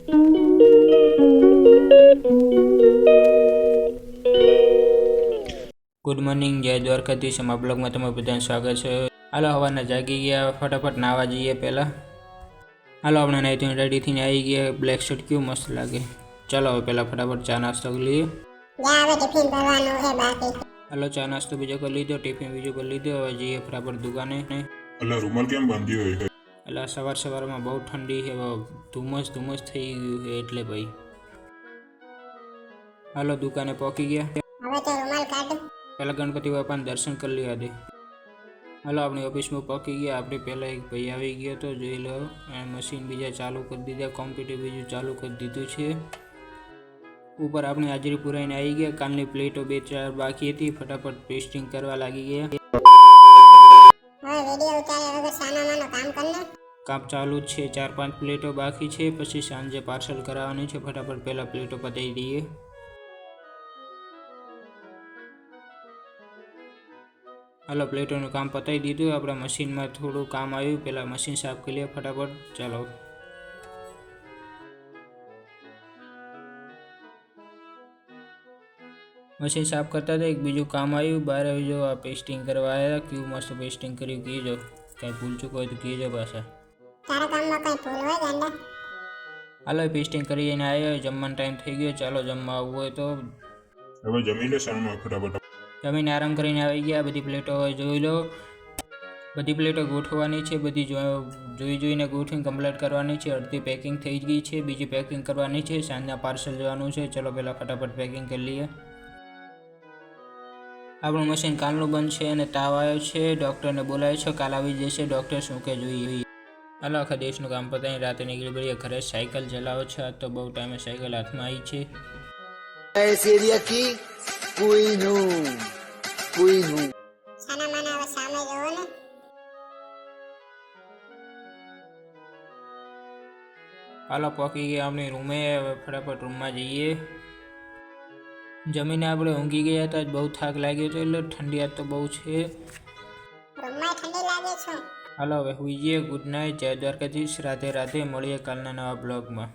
Good morning, જય દ્વારકાધીશ. અમારા બ્લોગમાં તમારું બધાનું સ્વાગત છે. હાલો, હવારના જાગી ગયા, ફટાફટ નાવા જઈએ પહેલાં. હાલો, આપણે નાહી ધોઈને રેડી થઈને આવી ગયા. બ્લેક શર્ટ કેવું મસ્ત લાગે. ચાલો હવે પહેલાં ફટાફટ ચા નાસ્તો કરી લઈએ. હાલો, ચા નાસ્તો બીજો કરી લીધો, ટિફિન બીજું કરી લીધો. હવે જઈએ ફટાફટ દુકાને. એટલે રૂમાલ કેમ બાંધ્યો હોય? એટલે સવારમાં બહુ ઠંડી છે, ધુમ્મસ થઈ ગયું છે એટલે ભાઈ. હાલો, દુકાને પહોંચી ગયા. પહેલાં ગણપતિ બાપાને દર્શન કરી લીધા દે. હાલો, આપણી ઓફિસમાં પહોંચી ગયા. આપણે પહેલાં એક ભાઈ આવી ગયો તો જોઈ લો. મશીન બીજા ચાલુ કરી દીધા, કોમ્પ્યુટર બીજું ચાલુ કરી દીધું છે. ઉપર આપણી હાજરી પુરાઈને આવી ગયા. કાલની પ્લેટો 2-4 બાકી હતી, ફટાફટ પેસ્ટિંગ કરવા લાગી ગયા. કામ ચાલુ જ છે, 4-5 પ્લેટો બાકી છે, પછી સાંજે પાર્સલ કરાવવાની છે. ફટાફટ પહેલાં પ્લેટો પતાવી દઈએ. હાલો, પ્લેટોનું કામ પતાવી દીધું. આપણા મશીનમાં થોડું કામ આવ્યું, પહેલાં મશીન સાફ કરી લઈએ ફટાફટ. ચાલો, મશીન સાફ કરતા હતા, એક બીજું કામ આવ્યું. બહાર જો આ પેસ્ટિંગ કરવા આવ્યા. કેવું મસ્ત પેસ્ટિંગ કર્યું, કહેજો. કાંઈ ભૂલ ચૂક હોય તો કહેજો પાછા. હાલો, પેસ્ટિંગ કરીને આવ્યા. જમવાનો ટાઈમ થઈ ગયો. ચાલો, જમવા આવવું હોય તો હવે જમી લે શાનમાં ફટાફટ. જમીને આરામ કરીને આવી ગયા. બધી પ્લેટો હવે જોઈ લો. બધી પ્લેટો ગોઠવવાની છે, બધી જોઈને ગોઠવીને કમ્પ્લીટ કરવાની છે. અડધી પેકિંગ થઈ ગઈ છે, બીજી પેકિંગ કરવાની છે. સાંજના પાર્સલ જવાનું છે. ચલો પહેલાં ફટાફટ પેકિંગ કરી લઈએ. આપણું મશીન કાલનું બંધ છે અને તાવ આવ્યો છે. ડૉક્ટરને બોલાવ્યો છે, કાલ આવી જશે. ડૉક્ટર શું કે જોઈએ. હાલો, આખા દેશનું કામ પતાવીને રાતે નીકળી પડીએ ઘરે. સાયકલ ચલાવો છે, આજ તો બહુ ટાઈમે સાયકલ હાથમાં આવી છે. હાલો, પહોંચી ગયા આપણી રૂમે. હવે ફટાફટ રૂમમાં જઈએ. જમીને આપણે ઊંઘી ગયા હતા. બહુ થાક લાગ્યો હતો, એટલે ઠંડી આજ તો બહુ છે. હાલો, હવે સુઈ જઈએ. ગુડ નાઇટ, જય દ્વારકાધીશ. રાધે રાધે. મળીએ કાલના નવા બ્લોગમાં.